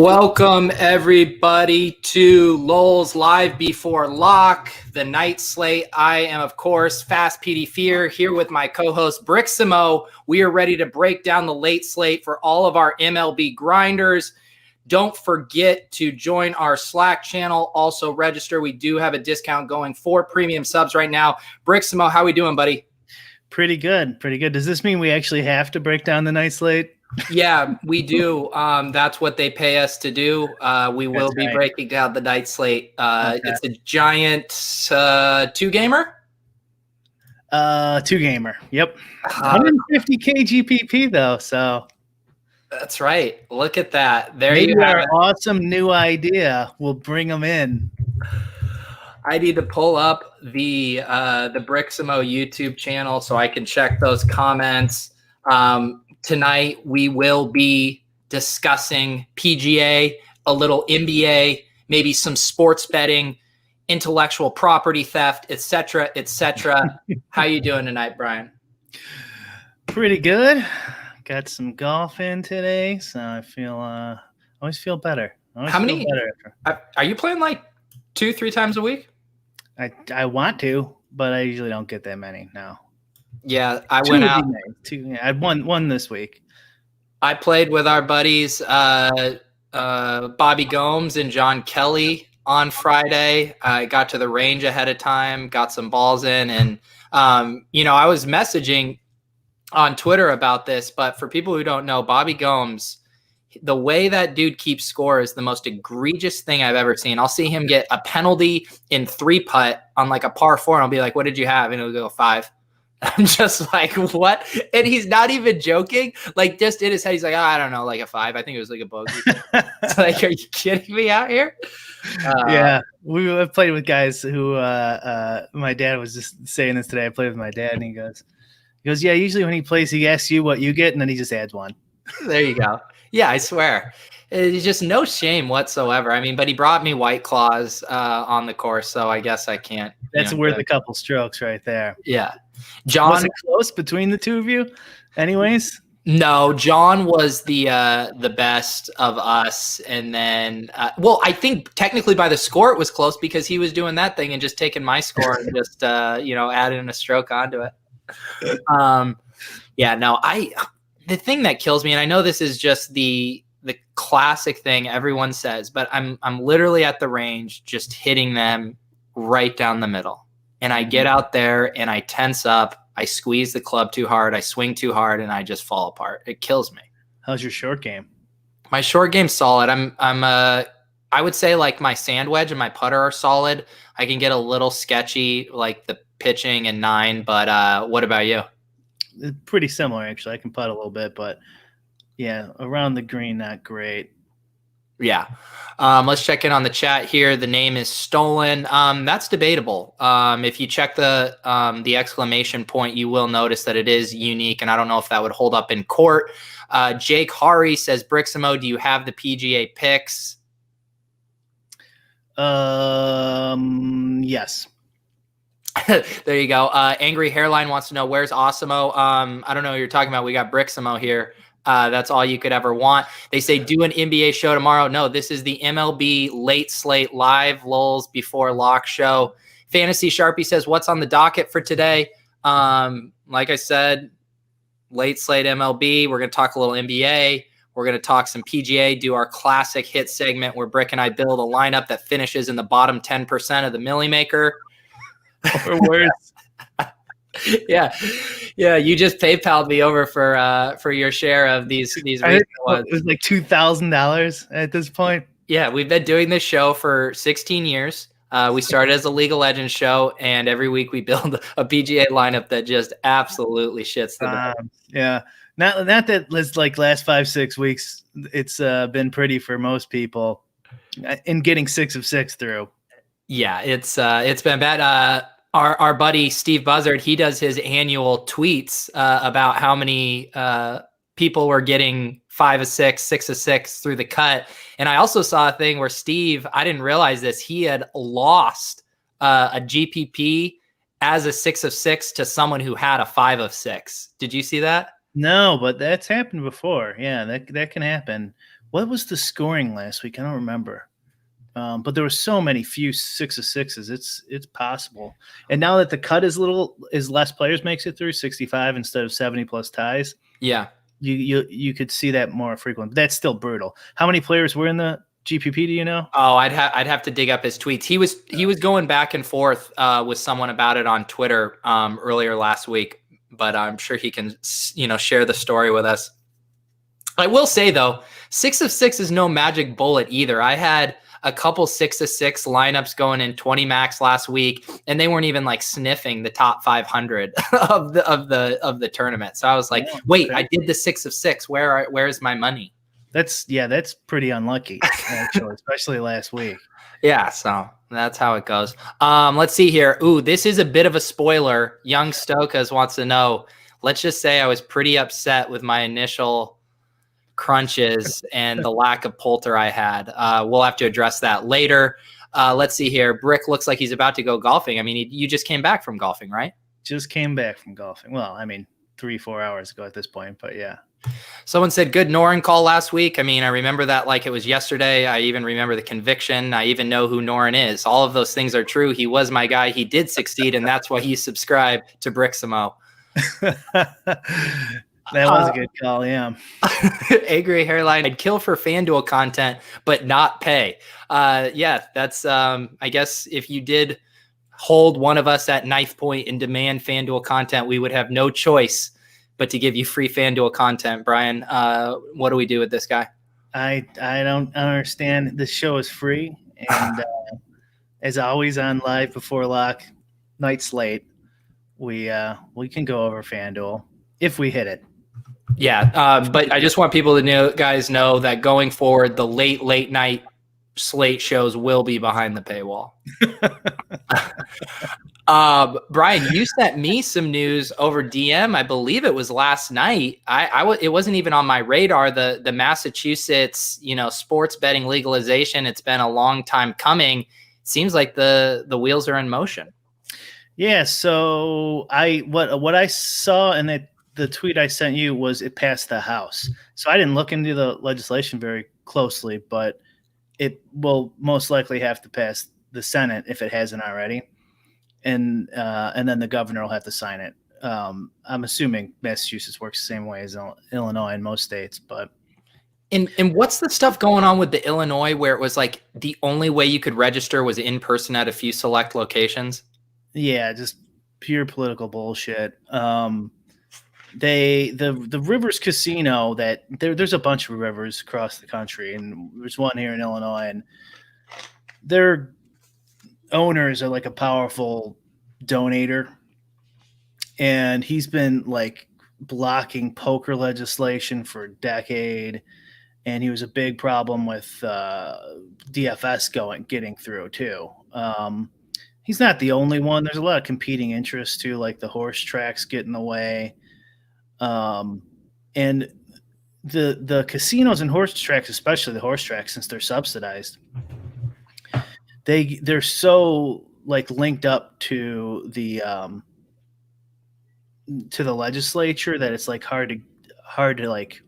Welcome, everybody, to Lolz Live Before Lock, the night slate. I am, of course, Fast PD Fear, here with my co-host, Briximo. We are ready to break down the late slate for all of our MLB grinders. Don't forget to join our Slack channel. Also register. We do have a discount going for premium subs right now. Briximo, how we doing, buddy? Pretty good. Pretty good. Does this mean we actually have to break down the night slate? Yeah, we do. That's what they pay us to do. We will be breaking down the night slate. It's a giant two-gamer? Two-gamer. Yep. 150K GPP, though, so. That's right. Look at that. There Maybe you have our it. awesome new idea will bring them in. I need to pull up the Briximo YouTube channel so I can check those comments. Tonight, we will be discussing PGA, a little NBA, maybe some sports betting, intellectual property theft, etc., etc. How you doing tonight, Brian? Pretty good. Got some golf in today, so I feel always feel better. How many? Are you playing like 2-3 times a week? I want to, but I usually don't get that many now. Yeah, I went out. I had one this week. I played with our buddies Bobby Gomes and John Kelly on Friday. I got to the range ahead of time, got some balls in, and I was messaging on Twitter about this, but for people who don't know, Bobby Gomes, the way that dude keeps score is the most egregious thing I've ever seen. I'll see him get a penalty in 3-putt on like a par 4, and I'll be like, "What did you have?" And he'll go 5. I'm just like, what? And he's not even joking. Like, just in his head, he's like, I don't know, like a 5. I think it was like a bogey. It's like, are you kidding me out here? Yeah, I've played with guys who my dad was just saying this today. I played with my dad, and he goes, yeah, usually when he plays, he asks you what you get, and then he just adds 1. There you go. Yeah, I swear. It's just no shame whatsoever. I mean, but he brought me White Claws on the course, so I guess I can't. That's worth a couple strokes right there. Yeah. John, was it close between the two of you anyways? No, John was the best of us, and then I think technically by the score it was close because he was doing that thing and just taking my score and just adding a stroke onto it. The thing that kills me, and I know this is just the classic thing everyone says, but I'm literally at the range just hitting them right down the middle. And I get out there and I tense up, I squeeze the club too hard, I swing too hard, and I just fall apart. It kills me. How's your short game? My short game's solid. I would say like my sand wedge and my putter are solid. I can get a little sketchy like the pitching and 9, but what about you? Pretty similar, actually. I can putt a little bit, but yeah, around the green, not great. Yeah. Let's check in on the chat here. The name is stolen. That's debatable. If you check the exclamation point, you will notice that it is unique, and I don't know if that would hold up in court. Jake Hari says, Briximo, do you have the PGA picks? Yes. There you go. Angry Hairline wants to know, where's Osimo? I don't know what you're talking about. We got Briximo here. That's all you could ever want. They say do an NBA show tomorrow. No, this is the MLB late slate live Lolz Before Lock show. Fantasy Sharpie says, what's on the docket for today? Like I said, late slate MLB. We're going to talk a little NBA. We're going to talk some PGA, do our classic hit segment where Brick and I build a lineup that finishes in the bottom 10% of the Millie Maker. Or worse. Yeah. You just PayPal'd me over for your share of these recent ones. It was like $2,000 at this point. Yeah, we've been doing this show for 16 years. We started as a League of Legends show, and every week we build a PGA lineup that just absolutely shits the bed. Yeah, not that it's like last 5-6 weeks. It's been pretty for most people in getting 6 of 6 through. Yeah, it's been bad. Our buddy Steve Buzzard, he does his annual tweets about how many people were getting 5 of 6, 6 of 6 through the cut. And I also saw a thing where Steve, I didn't realize this, he had lost a GPP as a 6 of 6 to someone who had a 5 of 6. Did you see that? No, but that's happened before. Yeah, that can happen. What was the scoring last week? I don't remember. But there were so many few 6 of 6s. It's possible. And now that the cut is less players makes it through 65 instead of 70 plus ties. Yeah. You could see that more frequently. That's still brutal. How many players were in the GPP? Do you know? Oh, I'd have to dig up his tweets. He was going back and forth with someone about it on Twitter earlier last week, but I'm sure he can share the story with us. I will say though, 6 of 6 is no magic bullet either. I had a couple 6 of 6 lineups going in 20 max last week, and they weren't even like sniffing the top 500 of the tournament. So I was like, wait, I did the 6 of 6. Where's my money? That's pretty unlucky, actually, especially last week. Yeah, so that's how it goes. Let's see here. Ooh, this is a bit of a spoiler. Young Stokas wants to know. Let's just say I was pretty upset with my initial crunches and the lack of Poulter I had. We'll have to address that later. Let's see here. Brick looks like he's about to go golfing. I mean, you just came back from golfing, right? Just came back from golfing. Well, I mean, 3-4 hours ago at this point, but yeah. Someone said good Noren call last week. I mean, I remember that like it was yesterday. I even remember the conviction. I even know who Noren is. All of those things are true. He was my guy. He did succeed, and that's why he subscribed to Briximo. That was a good call, yeah. A-Gray Hairline, I'd kill for FanDuel content, but not pay. Yeah, that's, I guess if you did hold one of us at knife point and demand FanDuel content, we would have no choice but to give you free FanDuel content. Brian, what do we do with this guy? I don't understand. This show is free, and as always on Live Before Lock, night Slate, we can go over FanDuel if we hit it. Yeah, but I just want people to know that going forward, the late night Slate shows will be behind the paywall. Brian, you sent me some news over DM. I believe it was last night. It wasn't even on my radar. The Massachusetts, sports betting legalization. It's been a long time coming. Seems like the wheels are in motion. Yeah. So what I saw in the tweet I sent you was it passed the House. So I didn't look into the legislation very closely, but it will most likely have to pass the Senate if it hasn't already. And then the governor will have to sign it. I'm assuming Massachusetts works the same way as Illinois in most states, but. And what's the stuff going on with the Illinois where it was like the only way you could register was in person at a few select locations? Yeah, just pure political bullshit. The Rivers Casino that there's a bunch of Rivers across the country, and there's one here in Illinois, and their owners are like a powerful donator, and he's been like blocking poker legislation for a decade, and he was a big problem with DFS getting through too. He's not the only one. There's a lot of competing interests too, like the horse tracks get in the way. And the casinos and horse tracks, especially the horse tracks, since they're subsidized, they're so like linked up to the legislature that it's like hard to like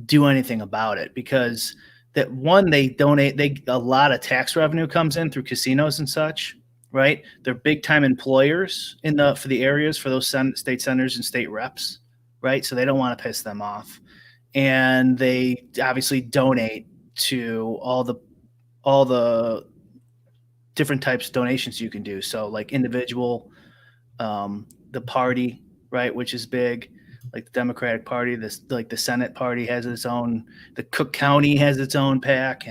do anything about it, because that one, they donate, a lot of tax revenue comes in through casinos and such, right? They're big time employers for the areas, for those state senators and state reps, right? So they don't want to piss them off. And they obviously donate to all the different types of donations you can do. So like individual, the party, right, which is big, like the Democratic Party, like the Senate party has its own, the Cook County has its own PAC,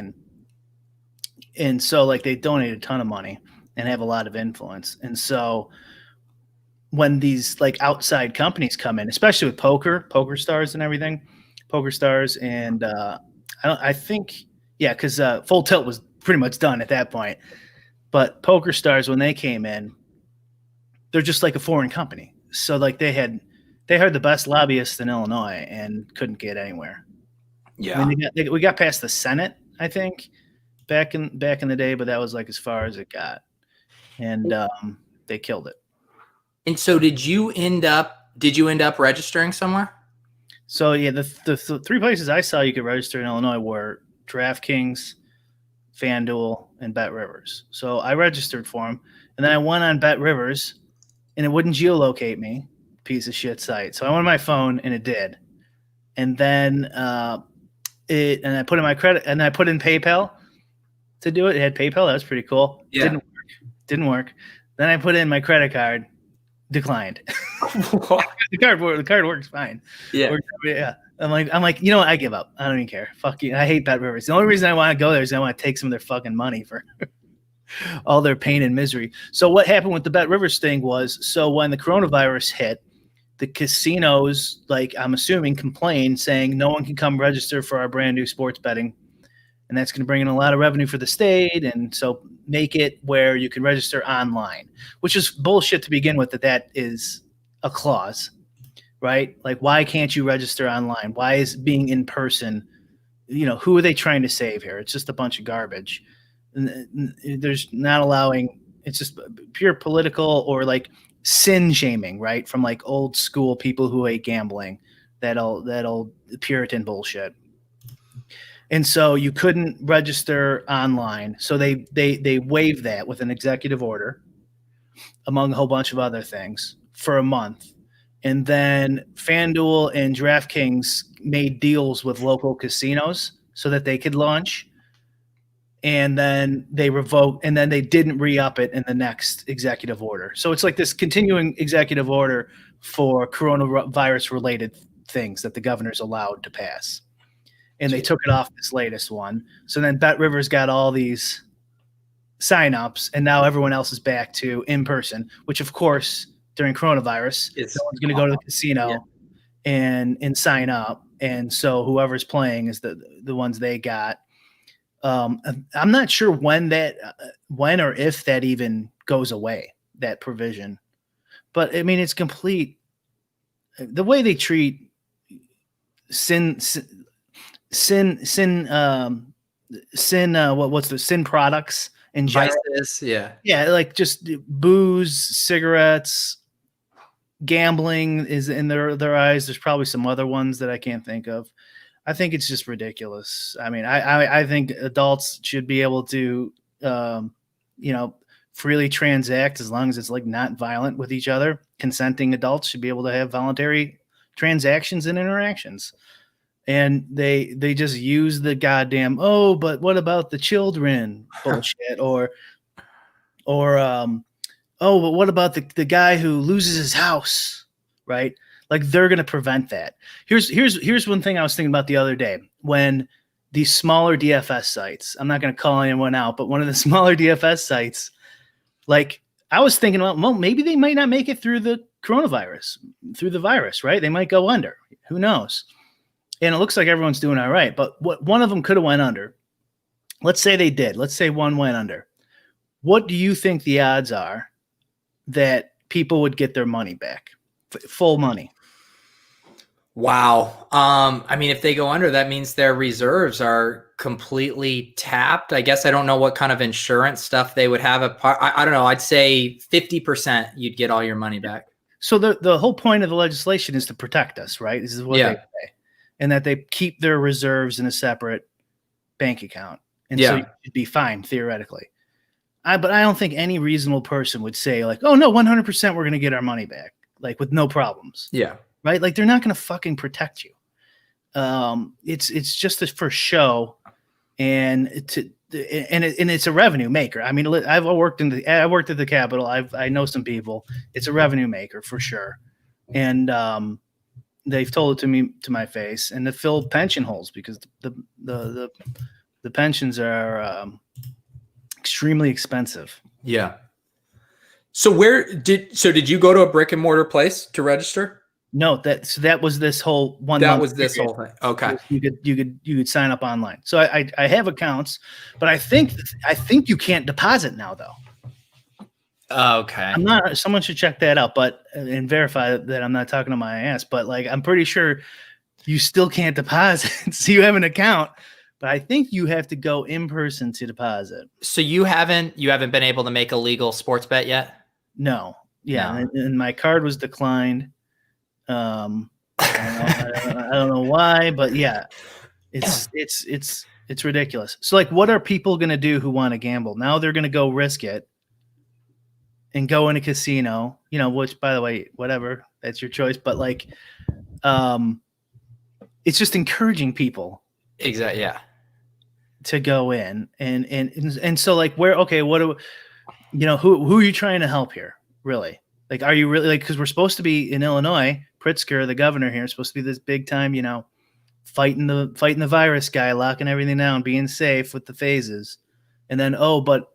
and so like they donate a ton of money and have a lot of influence. And so when these like outside companies come in, especially with poker stars and everything, poker stars, and I think because Full Tilt was pretty much done at that point. But poker stars, when they came in, they're just like a foreign company. So like they had the best lobbyists in Illinois and couldn't get anywhere. Yeah, I mean, we got past the Senate, I think, back in the day, but that was like as far as it got, and they killed it. And so, did you end up registering somewhere? So yeah, the three places I saw you could register in Illinois were DraftKings, FanDuel, and Bet Rivers. So I registered for them, and then I went on Bet Rivers, and it wouldn't geolocate me, piece of shit site. So I went on my phone, and it did. And then I put in my credit, and I put in PayPal to do it. It had PayPal. That was pretty cool. Yeah. Didn't work. Then I put in my credit card, declined. The card works fine. Yeah. Yeah. I'm like, you know what? I give up. I don't even care. Fuck you. I hate Bet Rivers. The only reason I want to go there is I want to take some of their fucking money for all their pain and misery. So what happened with the Bet Rivers thing was, so when the coronavirus hit, the casinos, like I'm assuming, complained saying no one can come register for our brand new sports betting. And that's going to bring in a lot of revenue for the state. And so make it where you can register online, which is bullshit to begin with, that is a clause, right? Like, why can't you register online? Why is being in person, who are they trying to save here? It's just a bunch of garbage. And there's not allowing, it's just pure political or like sin shaming, right? From like old school people who hate gambling, that old Puritan bullshit. And so you couldn't register online. So they waived that with an executive order, among a whole bunch of other things, for a month. And then FanDuel and DraftKings made deals with local casinos so that they could launch. And then they revoked, and then they didn't re-up it in the next executive order. So it's like this continuing executive order for coronavirus-related things that the governor's allowed to pass. And they took it off this latest one. So then Bet Rivers got all these signups, and now everyone else is back to in person, which of course during coronavirus, no one's going to go to the casino and sign up. And so whoever's playing is the ones they got. I'm not sure when or if that even goes away, that provision. But I mean, it's complete. The way they treat sin products in general. Vices, yeah, like just booze, cigarettes, gambling is in their eyes. There's probably some other ones that I can't think of. I think it's just ridiculous. I mean, I think adults should be able to freely transact as long as it's like not violent with each other. Consenting adults should be able to have voluntary transactions and interactions. And they just use the goddamn, oh, but what about the children bullshit, or oh, but what about the guy who loses his house, right? Like, they're going to prevent that. Here's one thing I was thinking about the other day, when these smaller DFS sites, I'm not going to call anyone out, but one of the smaller DFS sites, like, I was thinking, well, maybe they might not make it through the virus, right? They might go under. Who knows? And it looks like everyone's doing all right. But what one of them could have went under. Let's say they did. Let's say one went under. What do you think the odds are that people would get their money back? Full money. Wow. I mean, if they go under, that means their reserves are completely tapped. I guess I don't know what kind of insurance stuff they would have. I don't know. I'd say 50% you'd get all your money back. So the whole point of the legislation is to protect us, right? This is what they say. And that they keep their reserves in a separate bank account. And so you'd be fine, theoretically. But I don't think any reasonable person would say, like, oh, no, 100% we're going to get our money back, like, with no problems. Yeah. Right? Like, they're not going to fucking protect you. It's just for show, and it's a revenue maker. I mean, I worked at the Capitol. I know some people. It's a revenue maker for sure. And they've told it to my face, and to fill pension holes, because the pensions are extremely expensive. Yeah. So did you go to a brick and mortar place to register? No, that was this whole one. That was this whole thing. Okay. You could sign up online. So I have accounts, but I think you can't deposit now, though. Okay. Someone should check that out, and verify that I'm not talking to my ass. But like, I'm pretty sure you still can't deposit. So you have an account, but I think you have to go in person to deposit. So you haven't been able to make a legal sports bet yet? No. Yeah. No. And my card was declined. I don't know why, but yeah, it's ridiculous. So like, what are people going to do who want to gamble? Now they're going to go risk it and go in a casino, which, by the way, whatever, that's your choice. But like, it's just encouraging people. Exactly. Yeah. To go in and so like, where, okay, what do who are you trying to help here? Really? Like, are you really, like, because we're supposed to be in Illinois, Pritzker, the governor here, is supposed to be this big time, fighting the virus guy, locking everything down, being safe with the phases. And then, but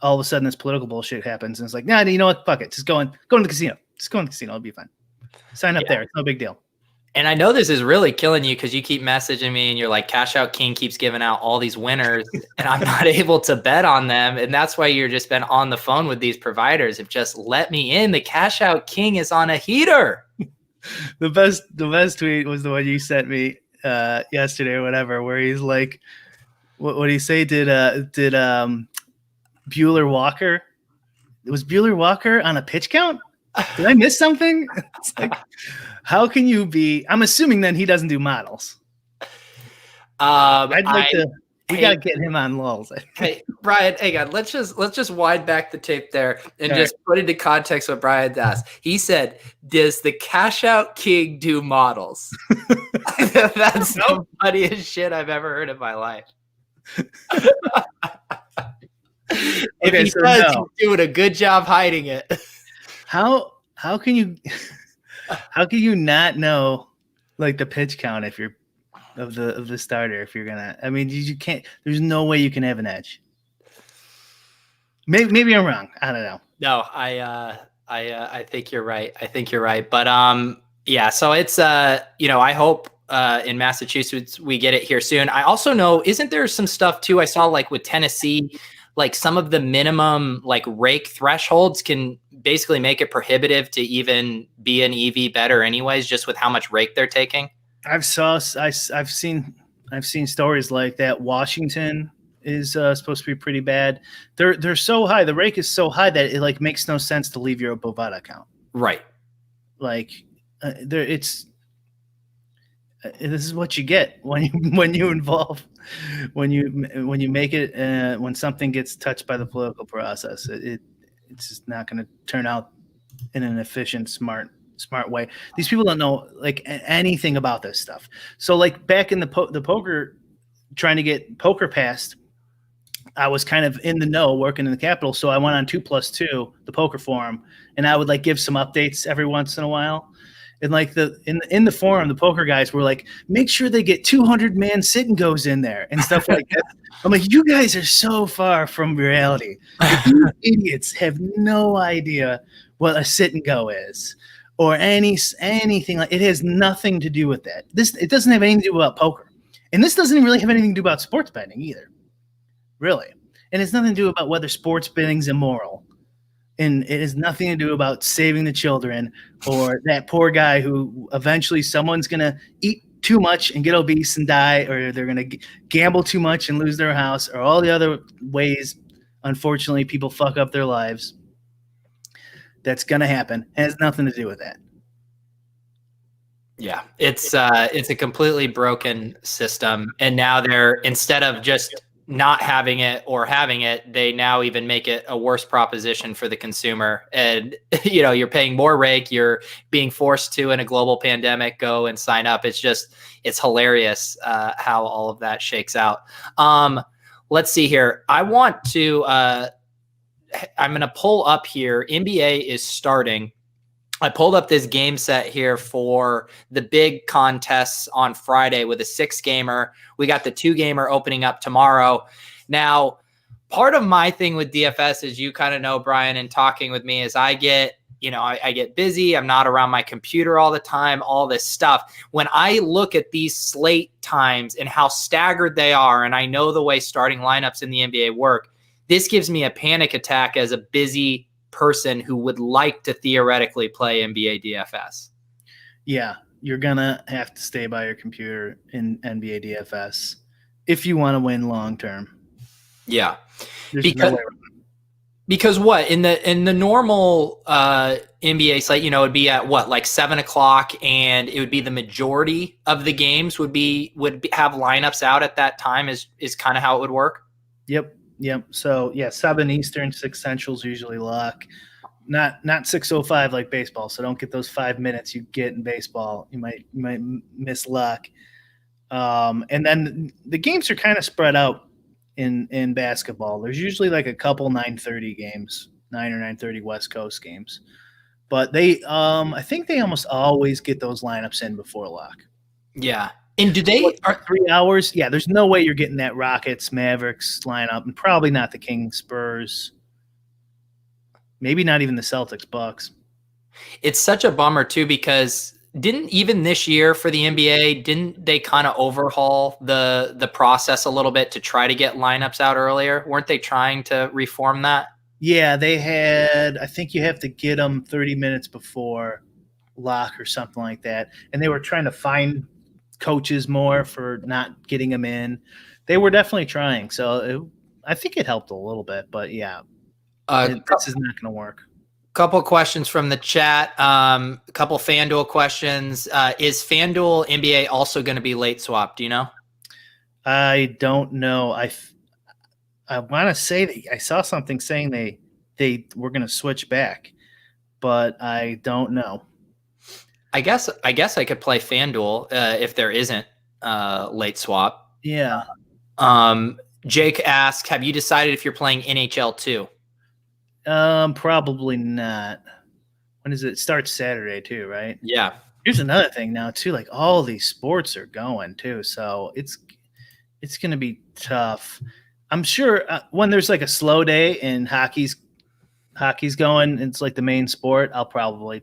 all of a sudden this political bullshit happens. And it's like, nah, you know what? Fuck it. Just go to the casino. Just go to the casino. It'll be fine. Sign up there. It's no big deal. And I know this is really killing you because you keep messaging me and you're like, Cash Out King keeps giving out all these winners and I'm not able to bet on them. And that's why you're just been on the phone with these providers. If just let me in, the Cash Out King is on a heater. The best tweet was the one you sent me yesterday or whatever, where he's like, what did he say? Did Bueller Walker? Was Bueller Walker on a pitch count? Did I miss something? It's like, how can you be? I'm assuming then he doesn't do models. I'd like to. We gotta get him on Lolz. Hey, Brian, hang on. Let's just wind back the tape there and just put into context what Brian asked. He said, "Does the Cash Out King do models?" That's the funniest shit I've ever heard in my life. If he so does, he's doing a good job hiding it. How can you not know like the pitch count if you're of the starter? If you're gonna, I mean, you can't. There's no way you can have an edge. Maybe I'm wrong. I don't know. No, I think you're right. But yeah. So it's I hope in Massachusetts we get it here soon. I also know, isn't there some stuff too? I saw like with Tennessee, like some of the minimum like rake thresholds can basically make it prohibitive to even be an EV better anyways, just with how much rake they're taking. I've seen stories like that. Washington is supposed to be pretty bad. They're so high. The rake is so high that it like makes no sense to leave your Bovada account. Right. Like this is what you get when you make it when something gets touched by the political process. It's just not going to turn out in an efficient, smart way. These people don't know like anything about this stuff. So like back in the poker, trying to get poker passed, I was kind of in the know working in the Capitol. So I went on 2+2, the poker forum, and I would like give some updates every once in a while. And like in the forum, the poker guys were like, make sure they get 200-man sit and goes in there and stuff like that. I'm like, you guys are so far from reality. You idiots have no idea what a sit and go is, or anything like. It has nothing to do with that. It doesn't have anything to do about poker, and this doesn't really have anything to do about sports betting either, really. And it's nothing to do about whether sports betting's immoral. And it has nothing to do about saving the children or that poor guy who eventually someone's going to eat too much and get obese and die, or they're going to gamble too much and lose their house, or all the other ways, unfortunately, people fuck up their lives. That's going to happen. It has nothing to do with that. Yeah, it's a completely broken system. And now they're, instead of just not having it or having it, they now even make it a worse proposition for the consumer. And, you're paying more rake. You're being forced to, in a global pandemic, go and sign up. It's hilarious how all of that shakes out. Let's see here. I'm going to pull up here. NBA is starting. I pulled up this game set here for the big contests on Friday with a 6-gamer. We got the 2-gamer opening up tomorrow. Now, part of my thing with DFS, as you kind of know, Brian, and talking with me, is I get busy. I'm not around my computer all the time, all this stuff. When I look at these slate times and how staggered they are, and I know the way starting lineups in the NBA work, this gives me a panic attack as a busy person who would like to theoretically play NBA DFS. Yeah, you're gonna have to stay by your computer in NBA DFS if you want to win long term. Yeah, because Because what in the normal NBA slate, it'd be at what, like 7 o'clock, and it would be the majority of the games would have lineups out at that time. Is kind of how it would work. Yep. So yeah, 7 Eastern, 6 Central's usually lock. Not 6:05 like baseball. So don't get those 5 minutes you get in baseball. You might miss luck. And then the games are kind of spread out in basketball. There's usually like a couple 9:30 games, 9 or 9:30 West Coast games. But they I think they almost always get those lineups in before lock. Yeah. And do they are 3 hours? Yeah, there's no way you're getting that Rockets Mavericks lineup, and probably not the Kings Spurs. Maybe not even the Celtics Bucks. It's such a bummer too, because didn't even this year for the NBA, didn't they kind of overhaul the process a little bit to try to get lineups out earlier? Weren't they trying to reform that? Yeah, they had, I think you have to get them 30 minutes before lock or something like that. And they were trying to find coaches more for not getting them in. They were definitely trying. So I think it helped a little bit, but yeah, this is not going to work. Couple questions from the chat. A couple FanDuel questions. Is FanDuel NBA also going to be late swap? Do you know? I don't know. I want to say that I saw something saying they were going to switch back, but I don't know. I guess I could play FanDuel if there isn't late swap. Yeah. Jake asks, have you decided if you're playing NHL too? Probably not. When does it start? Saturday too, right? Yeah. Here's another thing now too. Like all these sports are going too, so it's going to be tough. I'm sure when there's like a slow day and hockey's going, it's like the main sport. I'll probably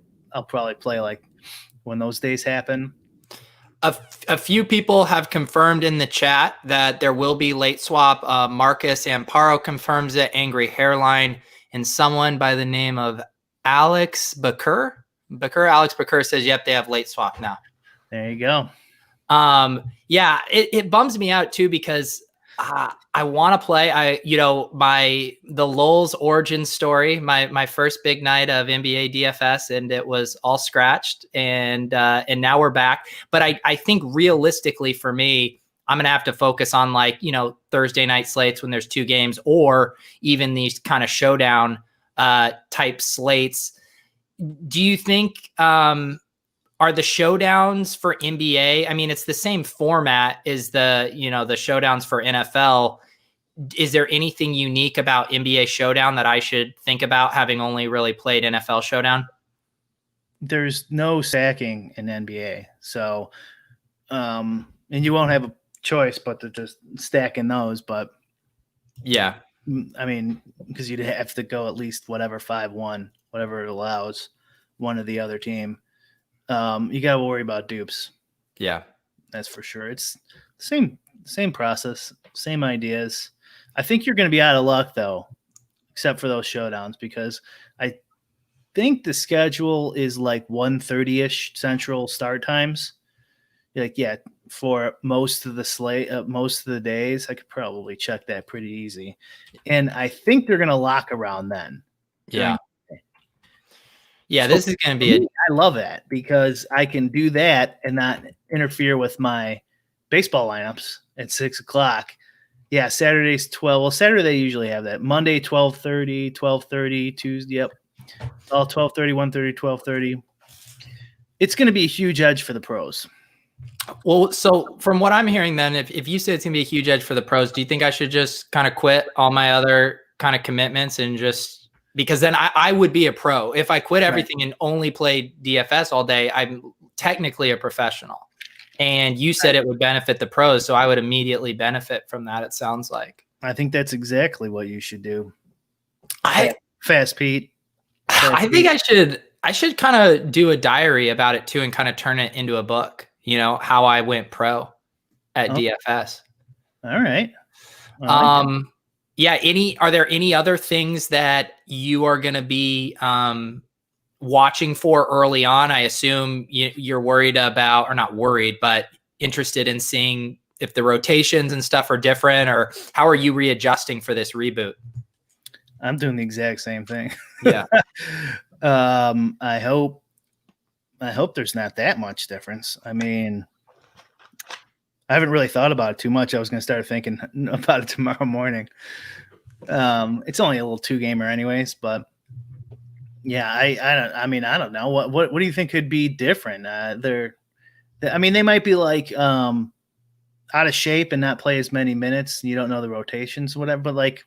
play like when those days happen. A few people have confirmed in the chat that there will be late swap. Marcus Amparo confirms it. Angry Hairline. And someone by the name of Alex Bakur says, yep, they have late swap now. There you go. Yeah, it bums me out too, because I want to play. The Lolz origin story, my first big night of NBA DFS, and it was all scratched, and now we're back. But I think realistically for me, I'm going to have to focus on Thursday night slates when there's 2 games, or even these kind of showdown type slates. Do you think are the showdowns for NBA? I mean, it's the same format as the showdowns for NFL. Is there anything unique about NBA showdown that I should think about, having only really played NFL showdown? There's no stacking in NBA. So, and you won't have a choice but to just stack in those, but yeah, I mean, because you'd have to go at least whatever 5-1, whatever it allows one of the other team. You gotta worry about dupes. Yeah, that's for sure. It's same process, same ideas. I think you're going to be out of luck though, except for those showdowns, because I think the schedule is like 1:30-ish Central start times. Like, yeah, for most of the slate, most of the days, I could probably check that pretty easy. And I think they're going to lock around then. Yeah. Yeah, this is going to be I love that, because I can do that and not interfere with my baseball lineups at 6 o'clock. Yeah, Saturday's 12. Well, Saturday they usually have that. Monday, 12:30, 12:30, Tuesday, yep. All 12:30, 1:30, 12:30. It's going to be a huge edge for the pros. Well, so from what I'm hearing then, if you say it's going to be a huge edge for the pros, do you think I should just kind of quit all my other kind of commitments and just – because then I would be a pro. If I quit everything and only played DFS all day, I'm technically a professional. And you said it would benefit the pros, so I would immediately benefit from that, it sounds like. I think that's exactly what you should do. Fast Pete. I think I should kind of do a diary about it too, and kind of turn it into a book. How I went pro at DFS. All right. Yeah. Are there any other things that you are going to be watching for early on? I assume you're worried about, or not worried, but interested in seeing if the rotations and stuff are different, or how are you readjusting for this reboot? I'm doing the exact same thing. Yeah. I hope there's not that much difference. I mean, I haven't really thought about it too much. I was going to start thinking about it tomorrow morning. It's only a little 2-gamer anyways, but yeah, I don't know. What do you think could be different? They might be like out of shape and not play as many minutes. You don't know the rotations, whatever, but like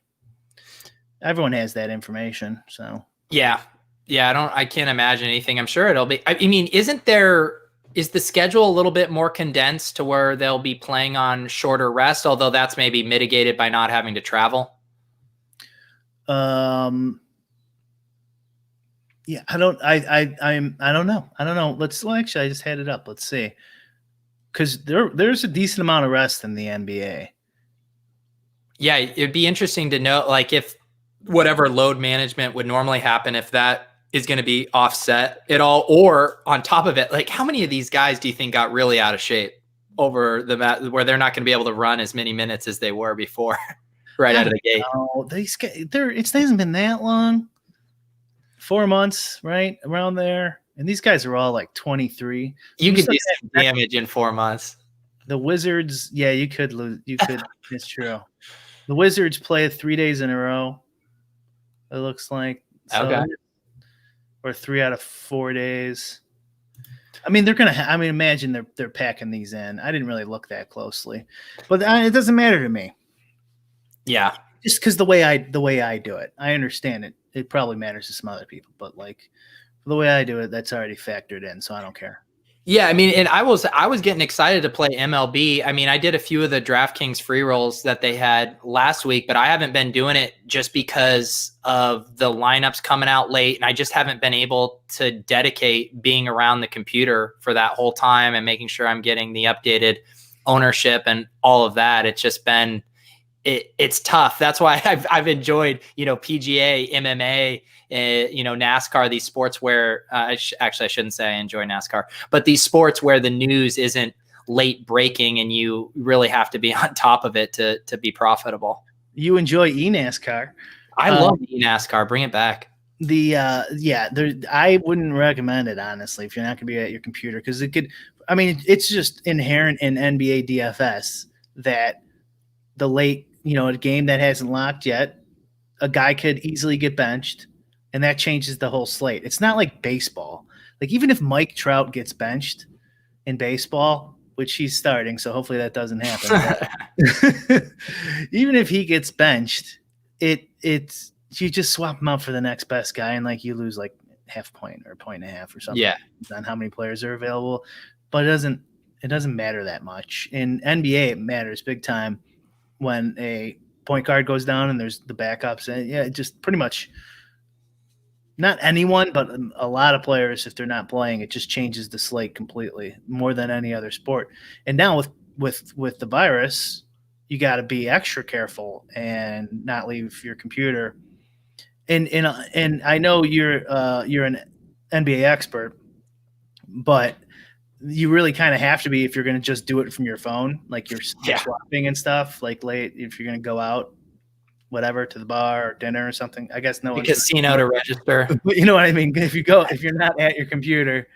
everyone has that information. So Yeah. I can't imagine anything. I'm sure it'll be, I mean, is the schedule a little bit more condensed to where they'll be playing on shorter rest, although that's maybe mitigated by not having to travel? Yeah, I don't know. Actually, I just had it up. Let's see. Because there's a decent amount of rest in the NBA. Yeah, it'd be interesting to know, like, if whatever load management would normally happen, if that is going to be offset at all, or on top of it, like, how many of these guys do you think got really out of shape over the mat where they're not going to be able to run as many minutes as they were before, right out of the gate? It hasn't been that long. 4 months, right around there, and these guys are all like 23. You could do some damage in 4 months. The Wizards, yeah, you could lose. You could. It's true. The Wizards play 3 days in a row. It looks like. So, okay. Or 3 out of 4 days. I mean, they're gonna. Imagine they're packing these in. I didn't really look that closely, but it doesn't matter to me. Yeah. Just because the way I do it, I understand it. It probably matters to some other people, but like the way I do it, that's already factored in, so I don't care. Yeah, I mean, and I was getting excited to play MLB. I mean, I did a few of the DraftKings free rolls that they had last week, but I haven't been doing it just because of the lineups coming out late, and I just haven't been able to dedicate being around the computer for that whole time and making sure I'm getting the updated ownership and all of that. It's just been it's tough. That's why I've enjoyed, PGA, MMA, NASCAR, these sports where I shouldn't say I enjoy NASCAR, but these sports where the news isn't late breaking and you really have to be on top of it to be profitable. You enjoy eNASCAR. I love eNASCAR. Bring it back. I wouldn't recommend it, honestly, if you're not going to be at your computer, because it's just inherent in NBA DFS that the late, a game that hasn't locked yet, a guy could easily get benched, and that changes the whole slate. It's not like baseball. Like, even if Mike Trout gets benched in baseball, which he's starting, so hopefully that doesn't happen. Even if he gets benched, it's you just swap him out for the next best guy, and like you lose like half point or a point and a half or something. Yeah, on how many players are available, but it doesn't matter that much. In NBA, it matters big time when a point guard goes down and there's the backups, and yeah, just pretty much not anyone, but a lot of players, if they're not playing, it just changes the slate completely, more than any other sport. And now with the virus, you got to be extra careful and not leave your computer. And I know you're an NBA expert, but you really kind of have to be if you're going to just do it from your phone, like you're swapping and stuff, like late, if you're going to go out, whatever, to the bar or dinner or something. I guess no one casino to register. But you know what I mean? If you're not at your computer,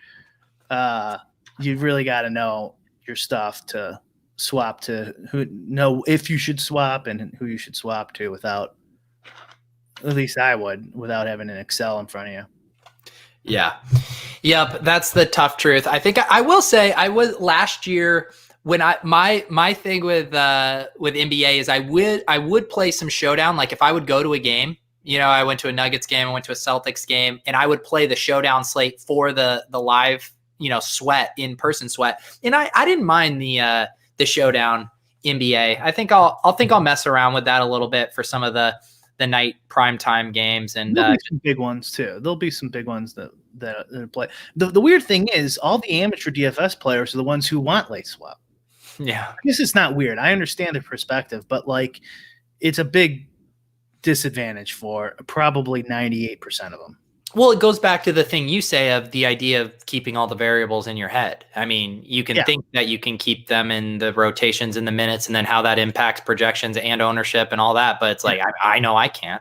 you really got to know your stuff to swap to, know if you should swap and who you should swap to, without, at least I would, without having an Excel in front of you. Yeah. Yep. That's the tough truth. I think I will say I was last year when my thing with NBA is I would play some showdown. Like if I would go to a game, I went to a Nuggets game, I went to a Celtics game, and I would play the showdown slate for the live, sweat, in-person sweat. And I didn't mind the showdown NBA. I think I'll mess around with that a little bit for some of the night primetime games, and there'll be some big ones too. There'll be some big ones that play. The weird thing is, all the amateur DFS players are the ones who want late swap. Yeah, I guess it's not weird. I understand their perspective, but like, it's a big disadvantage for probably 98% of them. Well, it goes back to the thing you say of the idea of keeping all the variables in your head. I mean, you can think that you can keep them in the rotations and the minutes, and then how that impacts projections and ownership and all that. But it's like, I know I can't.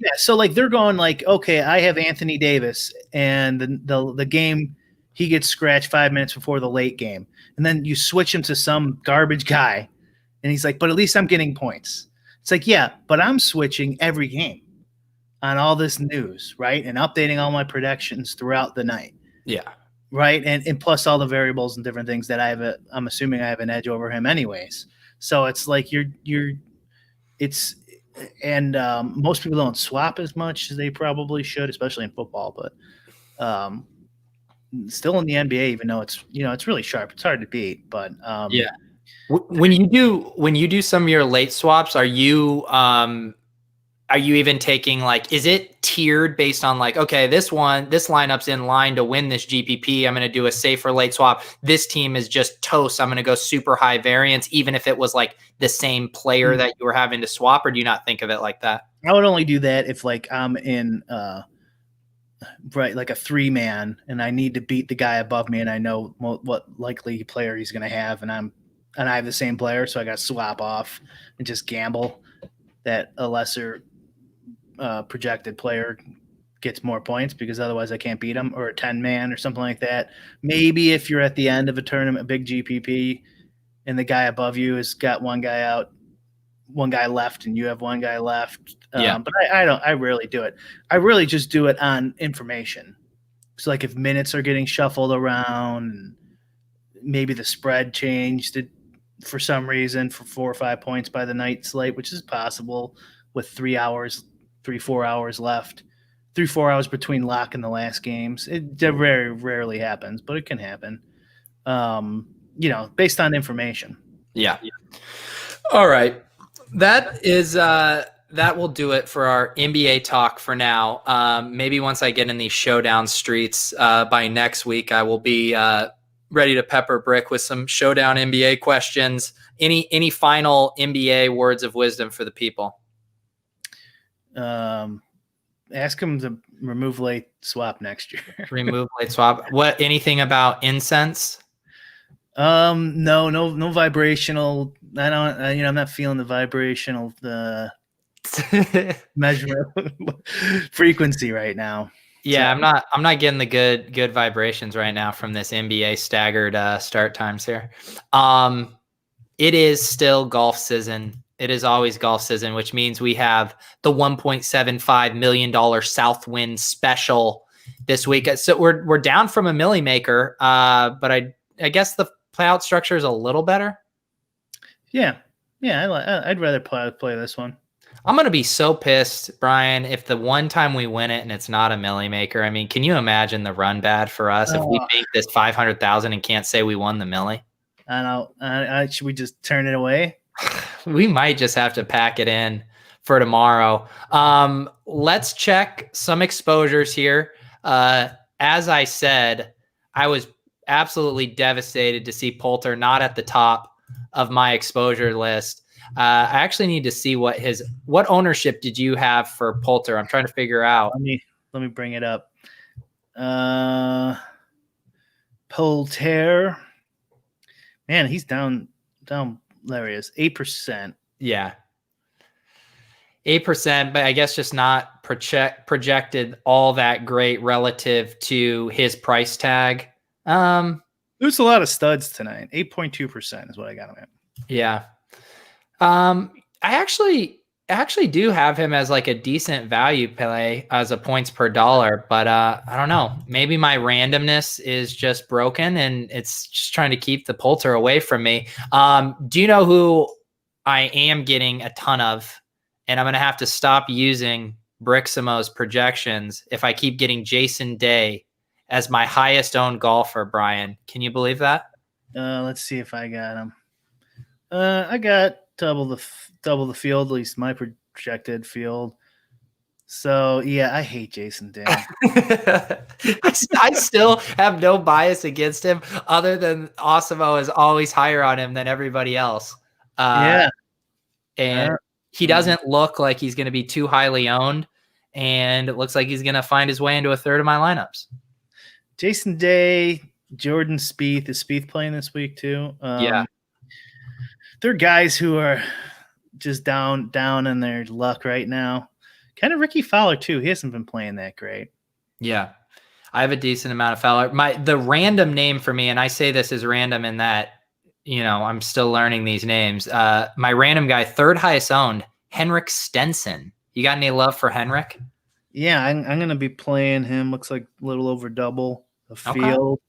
Yeah, so like they're going like, okay, I have Anthony Davis, and the game he gets scratched 5 minutes before the late game, and then you switch him to some garbage guy, and he's like, but at least I'm getting points. It's like, yeah, but I'm switching every game on all this news, right, and updating all my predictions throughout the night, Yeah. right, and plus all the variables and different things that I'm assuming I have an edge over him anyways. So it's like it's and most people don't swap as much as they probably should, especially in football. But still in the NBA, even though it's really sharp, it's hard to beat. But yeah, when you do some of your late swaps, are you even taking like, is it tiered based on like, okay, this lineup's in line to win this GPP, I'm going to do a safer late swap. This team is just toast, I'm going to go super high variance, even if it was like the same player that you were having to swap? Or do you not think of it like that? I would only do that if like I'm in right, like a 3-man, and I need to beat the guy above me, and I know what likely player he's going to have, and I have the same player, so I got to swap off and just gamble that a lesser projected player gets more points, because otherwise I can't beat him, or a 10-man or something like that. Maybe if you're at the end of a tournament, a big GPP, and the guy above you has got one guy left, and you have one guy left. Yeah. But I rarely do it. I really just do it on information. So like if minutes are getting shuffled around, and maybe the spread changed for some reason for 4 or 5 points by the night slate, which is possible with 4 hours left, 4 hours between lock and the last games. It very rarely happens, but it can happen. Based on information. Yeah. All right. That is that will do it for our NBA talk for now. Maybe once I get in these showdown streets by next week, I will be ready to pepper Brick with some showdown NBA questions. Any final NBA words of wisdom for the people? Ask him to remove late swap next year. Remove late swap. What? Anything about incense? No vibrational. I don't. I'm not feeling the vibrational measure frequency right now. Yeah, so. I'm not getting the good vibrations right now from this NBA staggered start times here. It is still golf season. It is always golf season, which means we have the $1.75 million Southwind special this week. So we're down from a milli maker, but I guess the playout structure is a little better. Yeah, I'd rather play this one. I'm going to be so pissed, Brian, if the one time we win it and it's not a milli maker. I mean, can you imagine the run bad for us if we make this 500,000 and can't say we won the milli? I know. Should we just turn it away? We might just have to pack it in for tomorrow. Let's check some exposures here. As I said, I was absolutely devastated to see Poulter not at the top of my exposure list. I actually need to see what ownership did you have for Poulter? I'm trying to figure out. Let me bring it up. Poulter, man, he's down. There he is, 8%. Yeah, 8%, but I guess just not projected all that great relative to his price tag. There's a lot of studs tonight. 8.2% is what I got him at. Yeah. I actually do have him as like a decent value play as a points per dollar, but I don't know. Maybe my randomness is just broken and it's just trying to keep the Poulter away from me. Do you know who I am getting a ton of? And I'm going to have to stop using Briximo's projections if I keep getting Jason Day as my highest owned golfer, Brian. Can you believe that? Let's see if I got him. I got double the field, at least my projected field. So yeah, I hate Jason Day. I still have no bias against him, other than Osimo is always higher on him than everybody else. And he doesn't look like he's going to be too highly owned, and it looks like he's going to find his way into a third of my lineups. Jason Day, Jordan Spieth. Is Spieth playing this week too? Yeah. They're guys who are just down in their luck right now. Kind of Ricky Fowler too. He hasn't been playing that great. Yeah. I have a decent amount of Fowler. The random name for me, and I say this is random in that, I'm still learning these names. My random guy, third highest owned, Henrik Stenson. You got any love for Henrik? Yeah, I'm going to be playing him. Looks like a little over double the field. Okay.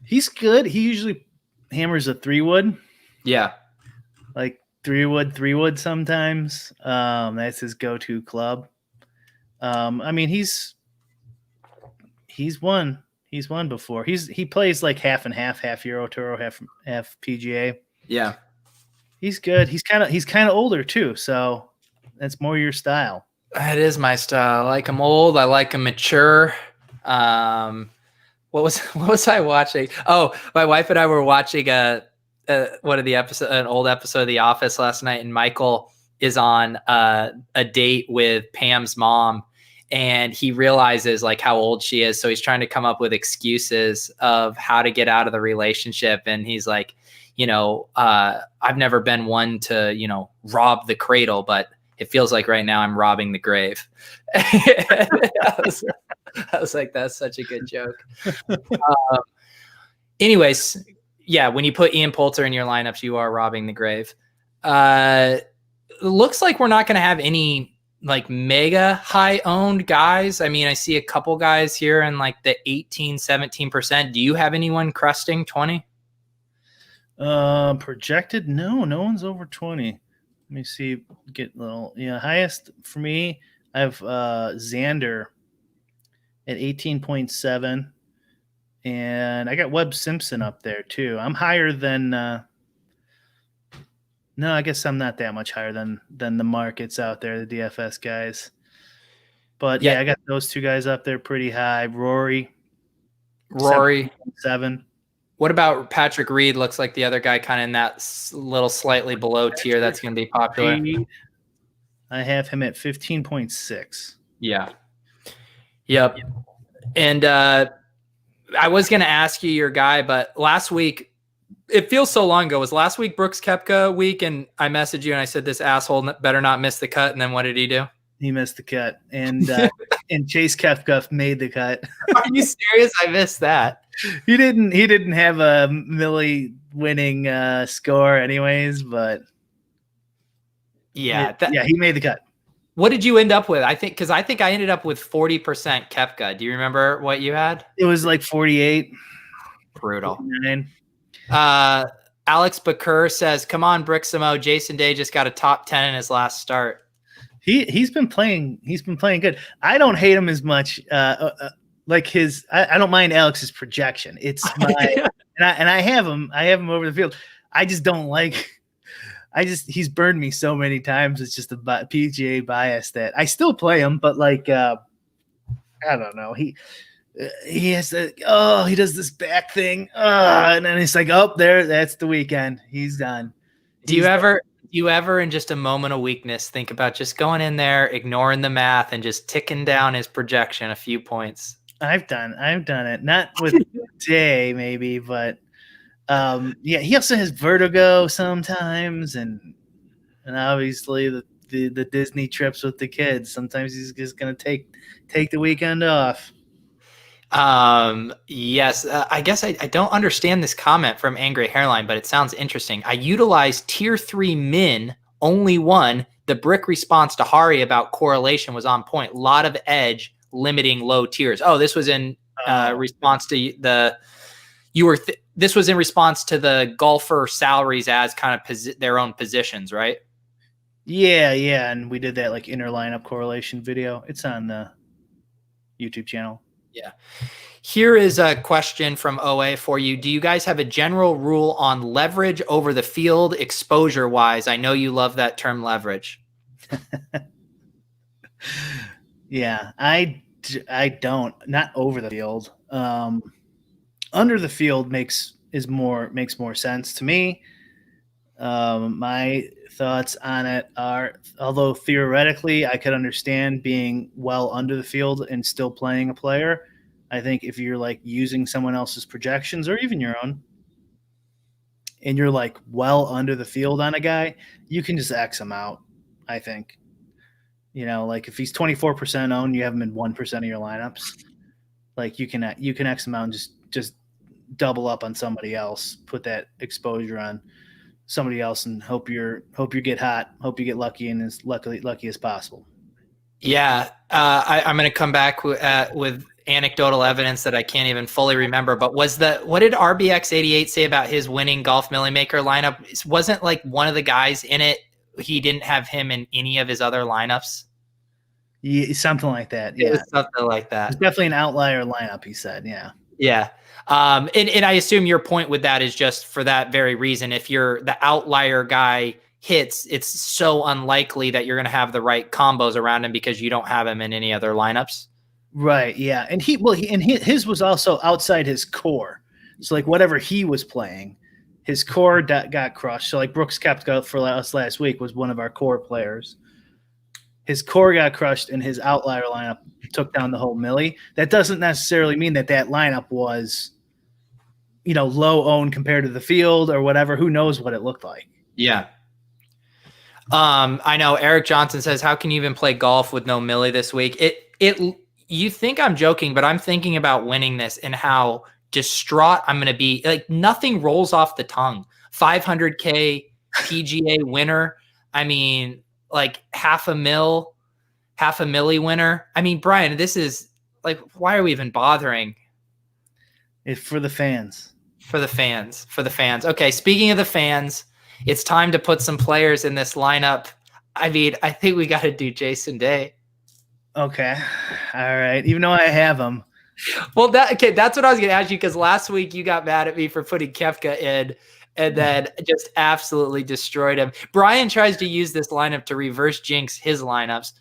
He's good. He usually hammers a 3-wood. Yeah. Like 3-wood sometimes. That's his go-to club. I mean, he's won. He's won before. He plays like half and half Euro Tour, half PGA. Yeah. He's good. He's kind of older too, so that's more your style. It is my style. I like him old. I like him mature. What was I watching? Oh, my wife and I were watching an old episode of The Office last night, and Michael is on a date with Pam's mom, and he realizes like how old she is, so he's trying to come up with excuses of how to get out of the relationship, and he's like, I've never been one to rob the cradle, but it feels like right now I'm robbing the grave. I was like, that's such a good joke. Anyways, yeah, when you put Ian Poulter in your lineups, you are robbing the grave. Looks like we're not going to have any like mega high owned guys. I mean, I see a couple guys here in like the 18, 17%. Do you have anyone cresting 20? Projected? No one's over 20. Let me see. Get a little. Highest for me, I have Xander at 18.7, and I got Webb Simpson up there too. I'm higher than. No, I guess I'm not that much higher than the markets out there, the DFS guys. But yeah, I got those two guys up there pretty high. Rory, 7. What about Patrick Reed? Looks like the other guy kind of in that little slightly below tier that's going to be popular. I have him at 15.6. Yeah. Yep. And I was going to ask you your guy, but last week, it feels so long ago. Was last week Brooks Koepka week? And I messaged you and I said, this asshole better not miss the cut. And then what did he do? He missed the cut. And and Chase Koepka made the cut. Are you serious? I missed that. He didn't have a Millie winning score anyways, but yeah, he made the cut. What did you end up with? I think I ended up with 40% Koepka. Do you remember what you had? It was like 48. Brutal. 49. Alex Bakur says, "Come on, Brixamo. Jason Day just got a top 10 in his last start." He's been playing good. I don't hate him as much. Like I don't mind Alex's projection. It's my and I have him over the field. I just don't like. He's burned me so many times. It's just a PGA bias that I still play him, but like I don't know. He has he does this back thing, and then it's like, oh, that's the weekend. He's done. Do you ever in just a moment of weakness think about just going in there, ignoring the math, and just ticking down his projection a few points? I've done it, not with Day maybe, but he also has vertigo sometimes, and obviously the Disney trips with the kids. Sometimes he's just gonna take the weekend off. Yes, I guess I don't understand this comment from Angry Hairline, but it sounds interesting. I utilized tier 3 min, only one. The brick response to Hari about correlation was on point. A lot of edge limiting low tiers. Oh, this was in response to this was in response to the golfer salaries as kind of their own positions, right? Yeah. And we did that like inner lineup correlation video. It's on the YouTube channel. Yeah. Here is a question from OA for you. Do you guys have a general rule on leverage over the field exposure wise? I know you love that term leverage. Yeah, I don't, not over the field. Under the field makes more sense to me. My thoughts on it are, although theoretically I could understand being well under the field and still playing a player, I think if you're like using someone else's projections or even your own, and you're like well under the field on a guy, you can just X him out, I think. You know, like if he's 24% owned, you have him in 1% of your lineups. Like you can X amount and just double up on somebody else, put that exposure on somebody else, and hope you get hot, hope you get lucky and as lucky as possible. Yeah, I'm going to come back with anecdotal evidence that I can't even fully remember. But what did RBX88 say about his winning golf Millie Maker lineup? It wasn't like one of the guys in it. He didn't have him in any of his other lineups. Yeah, something like that. Yeah, something like that. It's definitely an outlier lineup. He said, yeah. Yeah. And I assume your point with that is just for that very reason. If you're the outlier guy hits, it's so unlikely that you're going to have the right combos around him because you don't have him in any other lineups. Right. Yeah. And his was also outside his core. So like whatever he was playing, his core got crushed. So like Brooks Koepka for us last week was one of our core players. His core got crushed and his outlier lineup took down the whole Millie. That doesn't necessarily mean that lineup was, low owned compared to the field or whatever. Who knows what it looked like? Yeah. I know Eric Johnson says, how can you even play golf with no Millie this week? You think I'm joking, but I'm thinking about winning this and how distraught I'm going to be. Like nothing rolls off the tongue. 500K PGA winner. I mean, like half a milli winner. I mean, Brian, this is like, why are we even bothering? It's for the fans. For the fans. Okay. Speaking of the fans, it's time to put some players in this lineup. I mean, I think we got to do Jason Day. Okay. All right. Even though I have him. Well, that's what I was going to ask you, because last week you got mad at me for putting Koepka in and then just absolutely destroyed him. Brian tries to use this lineup to reverse jinx his lineups.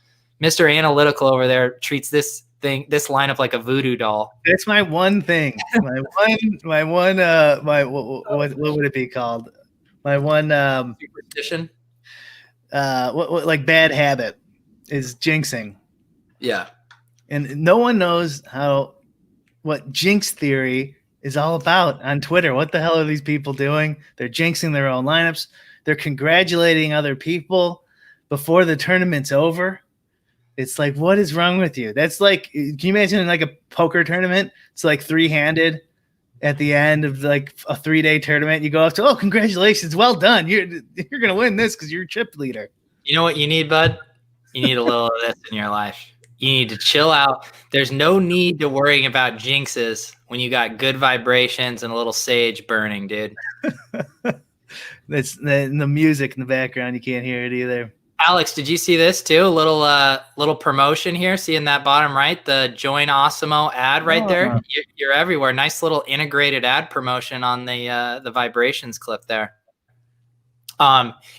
Mr. Analytical over there treats this lineup like a voodoo doll. That's my one thing. What would it be called? My one superstition. What like bad habit is jinxing. Yeah. And no one knows what jinx theory is all about on Twitter. What the hell are these people doing? They're jinxing their own lineups. They're congratulating other people before the tournament's over. It's like, what is wrong with you? That's like, can you imagine like a poker tournament? It's like 3-handed at the end of like a 3-day tournament. You go up to, oh, congratulations, well done. You're gonna win this because you're chip leader. You know what you need, bud? You need a little of this in your life. You need to chill out. There's no need to worrying about jinxes when you got good vibrations and a little sage burning, dude. That's the music in the background. You can't hear it either. Alex, did you see this too? A little promotion here. See in that bottom right, the Join Osimo ad right there. You're everywhere. Nice little integrated ad promotion on the vibrations clip there.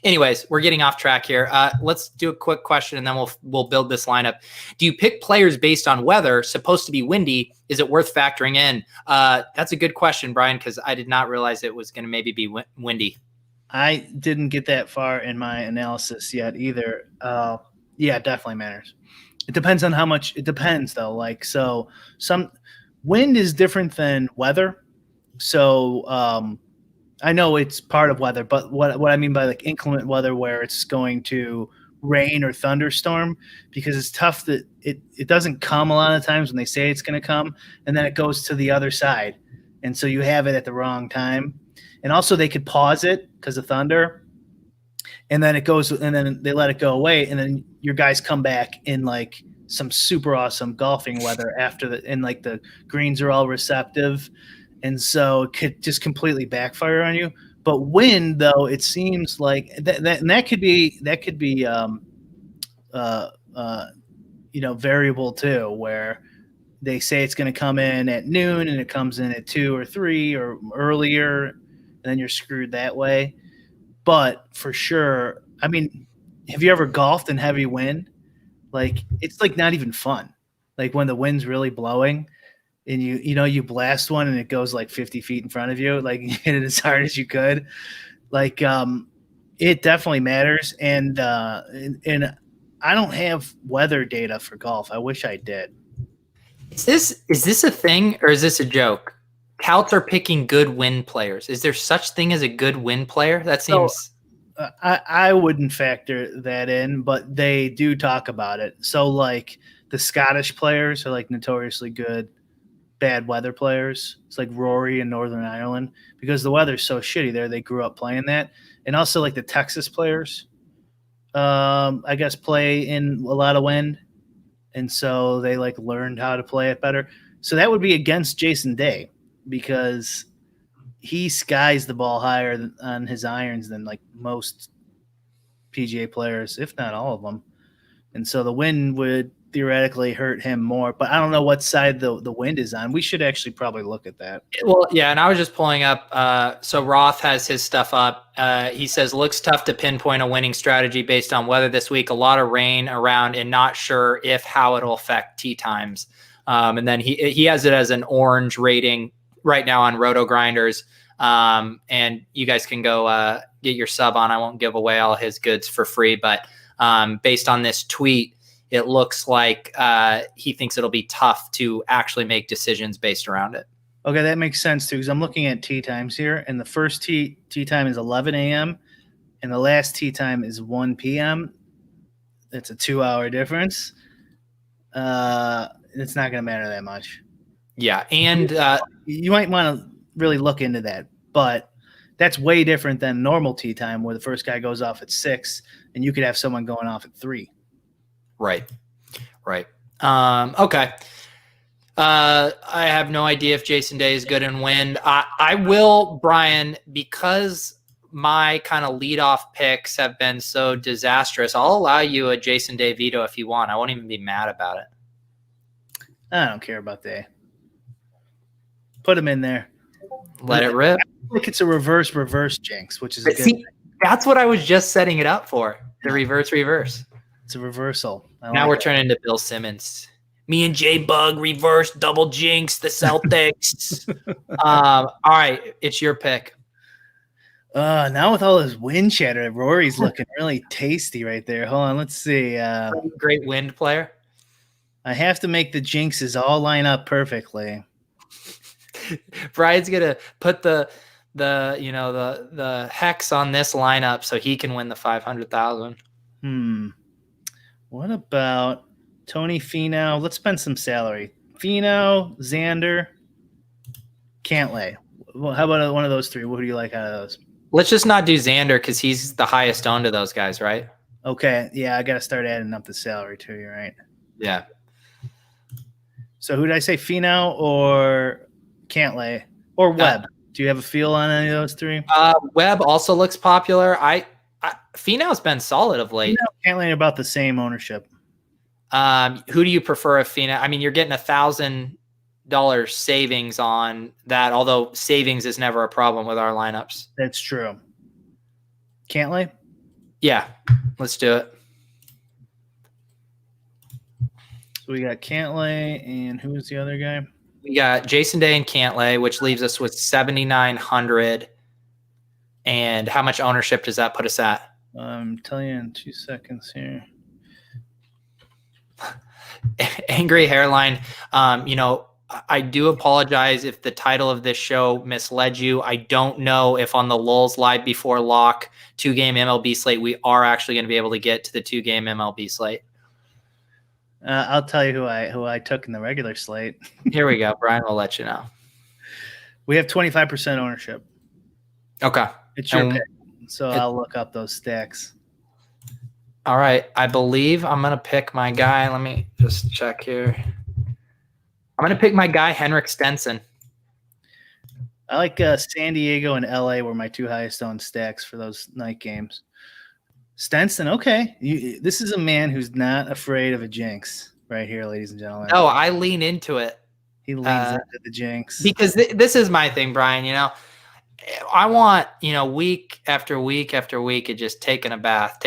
Anyways, we're getting off track here. Let's do a quick question and then we'll build this lineup. Do you pick players based on weather? Supposed to be windy. Is it worth factoring in? That's a good question, Brian, because I did not realize it was going to maybe be windy. I didn't get that far in my analysis yet either. Yeah, it definitely matters. It depends on how much. It depends though. Like, so some wind is different than weather. So I know it's part of weather, but what I mean by like inclement weather, where it's going to rain or thunderstorm, because it's tough that it doesn't come a lot of times when they say it's going to come, and then it goes to the other side, and so you have it at the wrong time. And also they could pause it because of thunder, and then it goes, and then they let it go away, and then your guys come back in like some super awesome golfing weather and like the greens are all receptive, and so it could just completely backfire on you. But wind, though, it seems like that could be variable too, where they say it's going to come in at noon and it comes in at 2 or 3 or earlier, and then you're screwed that way. But for sure, I mean, have you ever golfed in heavy wind? Like, it's like not even fun. Like when the wind's really blowing and you blast one and it goes like 50 feet in front of you, like you hit it as hard as you could. Like, it definitely matters. And I don't have weather data for golf. I wish I did. Is this a thing or is this a joke? Touts are picking good wind players. Is there such thing as a good wind player? That seems I wouldn't factor that in, but they do talk about it. So, like, the Scottish players are like notoriously good bad weather players. It's like Rory in Northern Ireland because the weather's so shitty there. They grew up playing that, and also like the Texas players, I guess, play in a lot of wind, and so they like learned how to play it better. So that would be against Jason Day because he skies the ball higher on his irons than like most PGA players, if not all of them. And so the wind would theoretically hurt him more, but I don't know what side the wind is on. We should actually probably look at that. Well, yeah, and I was just pulling up. So Roth has his stuff up. He says, looks tough to pinpoint a winning strategy based on weather this week. A lot of rain around and not sure if how it'll affect tee times. And then he has it as an orange rating right now on Roto Grinders. And you guys can go get your sub on. I won't give away all his goods for free, but based on this tweet, it looks like he thinks it'll be tough to actually make decisions based around it. Okay, that makes sense too, because I'm looking at tee times here, and the first tee time is 11 a.m. and the last tee time is 1 p.m. It's a 2-hour difference. It's not going to matter that much. Yeah, and you might want to really look into that, but that's way different than normal tee time where the first guy goes off at 6 and you could have someone going off at 3. Right. Okay. I have no idea if Jason Day is good in wind. I will, Brian, because my kind of leadoff picks have been so disastrous. I'll allow you a Jason Day veto if you want. I won't even be mad about it. I don't care about Day. Put him in there. Let it rip. I think it's a reverse jinx, which is a good thing. That's what I was just setting it up for. The reverse. It's a reversal. Now we're turning into Bill Simmons. Me and J Bug reverse double jinx the Celtics. All right, it's your pick. Now with all this wind chatter, Rory's looking really tasty right there. Hold on, let's see. Great wind player. I have to make the jinxes all line up perfectly. Brian's gonna put the hex on this lineup so he can win the 500,000. What about Tony Finau? Let's spend some salary. Finau, Xander, Cantlay. Well, how about one of those three? What do you like out of those? Let's just not do Xander because he's the highest owned of those guys, right? Okay, yeah, I got to start adding up the salary too. You're right. Yeah. So who did I say? Finau or Cantlay or Webb? Do you have a feel on any of those three? Webb also looks popular. Finau's been solid of late. Cantlay about the same ownership. Who do you prefer of Finau? I mean, you're getting $1,000 savings on that, although savings is never a problem with our lineups. That's true. Cantlay? Yeah, let's do it. So we got Cantlay, and who was the other guy? We got Jason Day and Cantlay, which leaves us with 7,900. And how much ownership does that put us at? I'm telling you in 2 seconds here. Angry Hairline. I do apologize if the title of this show misled you. I don't know if on the Lolz Live Before Lock 2-game MLB slate, we are actually going to be able to get to the 2-game MLB slate. I'll tell you who I took in the regular slate. Here we go. Brian will let you know. We have 25% ownership. Okay. It's your pick. So I'll look up those stacks. All right. I believe I'm going to pick my guy. Let me just check here. I'm going to pick my guy, Henrik Stenson. I like San Diego and LA were my two highest owned stacks for those night games. Stenson, okay. This is a man who's not afraid of a jinx right here, ladies and gentlemen. No, I lean into it. He leans into the jinx. Because this is my thing, Brian. I want, week after week after week of just taking a bath.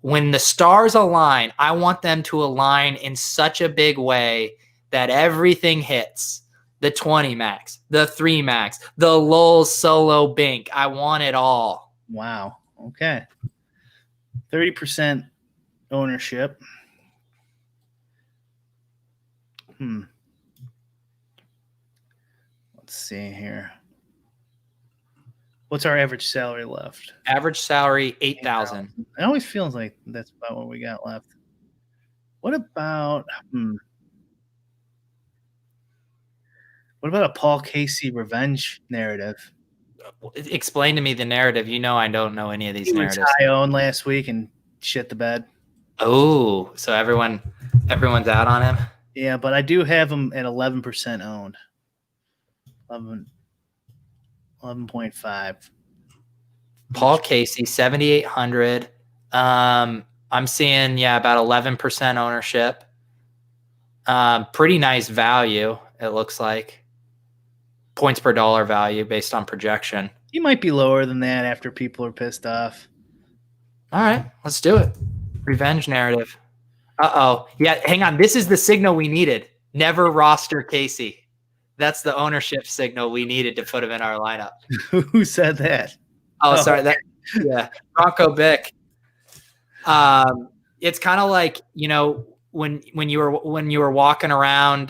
When the stars align, I want them to align in such a big way that everything hits. The 20 max, the 3 max, the Lolz solo bink. I want it all. Wow. Okay. 30% ownership. Let's see here. What's our average salary left? Average salary 8,000. It always feels like that's about what we got left. What about what about a Paul Casey revenge narrative? Explain to me the narrative. You know, I don't know any of these narratives. He was high owned last week and shit the bed. Oh, so everyone's out on him. Yeah, but I do have him at 11% owned. 11.5. Paul Casey, 7,800. I'm seeing about 11% ownership. Pretty nice value. It looks like points per dollar value based on projection. He might be lower than that after people are pissed off. All right, let's do it. Revenge narrative. Uh-oh. Yeah, hang on. This is the signal we needed. Never roster Casey. That's the ownership signal we needed to put him in our lineup. Who said that? Oh, sorry. Bronco Bick. It's kind of like, when you were walking around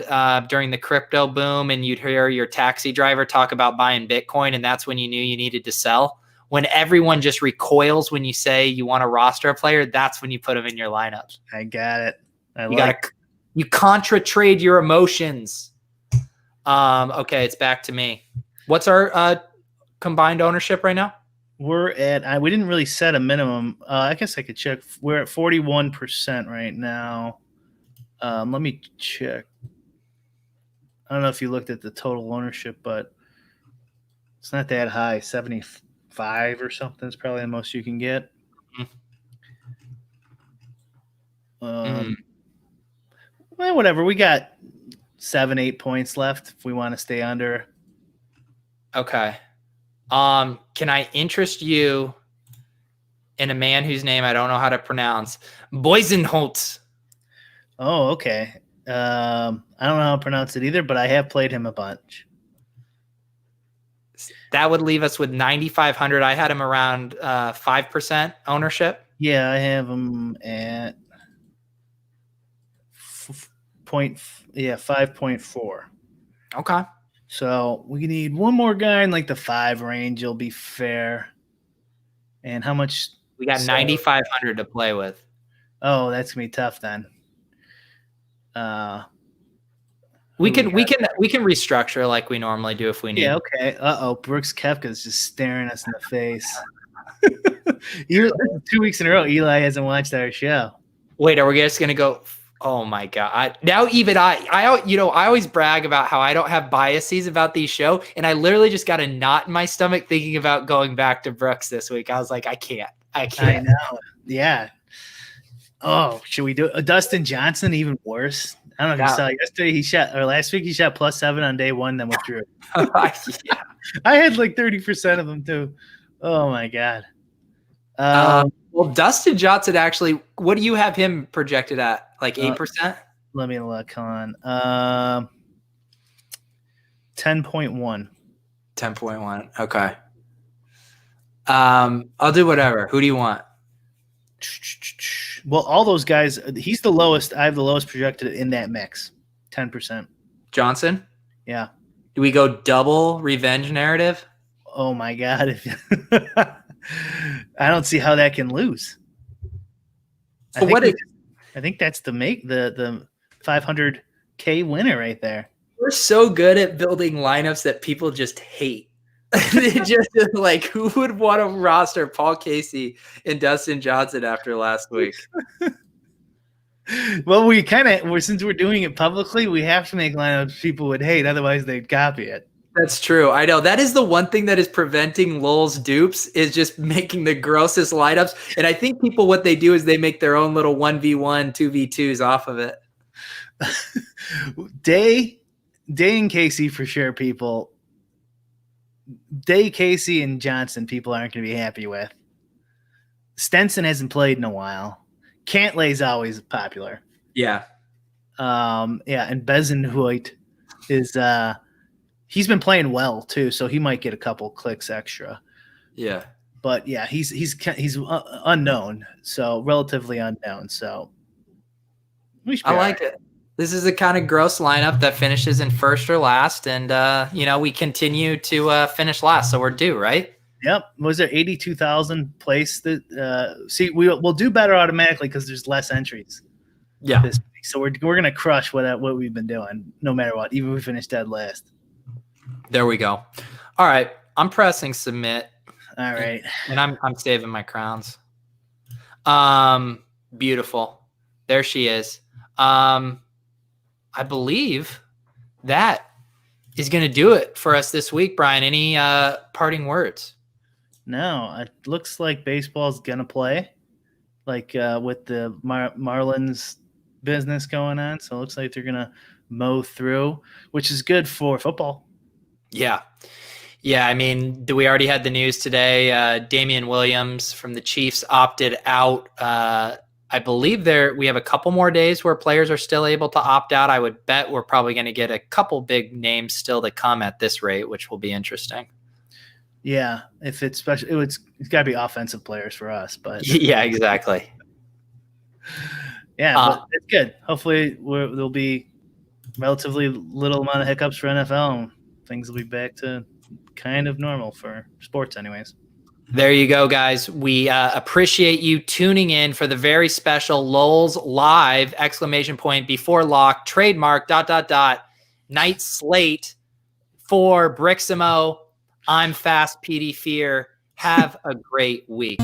during the crypto boom and you'd hear your taxi driver talk about buying Bitcoin, and that's when you knew you needed to sell. When everyone just recoils when you say you want to roster a player, that's when you put them in your lineup. I got it. You contra trade your emotions. Okay, it's back to me. What's our combined ownership right now? We're at we didn't really set a minimum. I guess I could check. We're at 41% right now. Let me check. I don't know if you looked at the total ownership, but it's not that high. 75 or something is probably the most you can get. Well, whatever. We got 7-8 points left if we want to stay under. Okay. Can I interest you in a man whose name I don't know how to pronounce? Boysenholtz. Oh, okay. I don't know how to pronounce it either, but I have played him a bunch. That would leave us with 9,500. I had him around 5% ownership. Yeah, I have him at 5.4. Okay. So we need one more guy in like the 5 range. You'll be fair. And how much? We got 9,500 to play with. Oh, that's gonna be tough then. We can restructure like we normally do if we need. Yeah, okay. Brooks Koepka's just staring us in the face. 2 weeks in a row, Eli hasn't watched our show. Wait, are we just gonna go? Oh my God! I always brag about how I don't have biases about these show, and I literally just got a knot in my stomach thinking about going back to Brooks this week. I was like, I can't. I know. Yeah. Oh, should we do it? Dustin Johnson, even worse. I don't know if you saw yesterday. Last week he shot +7 on day 1, then withdrew. Yeah. I had like 30% of them too. Oh my God. Well, Dustin Johnson actually. What do you have him projected at? Like 8%? Let me look on. 10.1. 10.1. Okay. I'll do whatever. Who do you want? Well, all those guys, he's the lowest. I have the lowest projected in that mix. 10%. Johnson? Yeah. Do we go double revenge narrative? Oh my God. I don't see how that can lose. I think that's the 500K winner right there. We're so good at building lineups that people just hate. Just like, who would want to roster Paul Casey and Dustin Johnson after last week? Well, since we're doing it publicly, we have to make lineups people would hate. Otherwise, they'd copy it. That's true. I know. That is the one thing that is preventing Lolz dupes is just making the grossest lineups. And I think people, what they do is they make their own little 1v1, 2v2s off of it. Day and Casey for sure, people. Day, Casey, and Johnson, people aren't going to be happy with. Stenson hasn't played in a while. Cantlay's always popular. Yeah. And Bezenhoit is he's been playing well too, so he might get a couple clicks extra. Yeah. But yeah, he's unknown, so relatively unknown. So I like it. This is a kind of gross lineup that finishes in first or last, and we continue to finish last, so we're due, right? Yep. Was there 82,000 place that see we'll do better automatically because there's less entries. Yeah. This week. So we're gonna crush what we've been doing, no matter what, even if we finish dead last. There we go. All right. I'm pressing submit. All right. And I'm saving my crowns. Beautiful. There she is. I believe that is going to do it for us this week, Brian. Any parting words? No, it looks like baseball's gonna play, like with the Marlins business going on. So it looks like they're gonna mow through, which is good for football. Yeah. Yeah, I mean, we already had the news today. Damian Williams from the Chiefs opted out. I believe we have a couple more days where players are still able to opt out. I would bet we're probably going to get a couple big names still to come at this rate, which will be interesting. Yeah, if it's special, it's got to be offensive players for us. But yeah, exactly. Yeah, but it's good. Hopefully, there'll be relatively little amount of hiccups for NFL, and things will be back to kind of normal for sports, anyways. There you go, guys. We appreciate you tuning in for the very special Lolz Live ! Before lock trademark ... night slate for Briximo. I'm Fast PD Fear. Have a great week.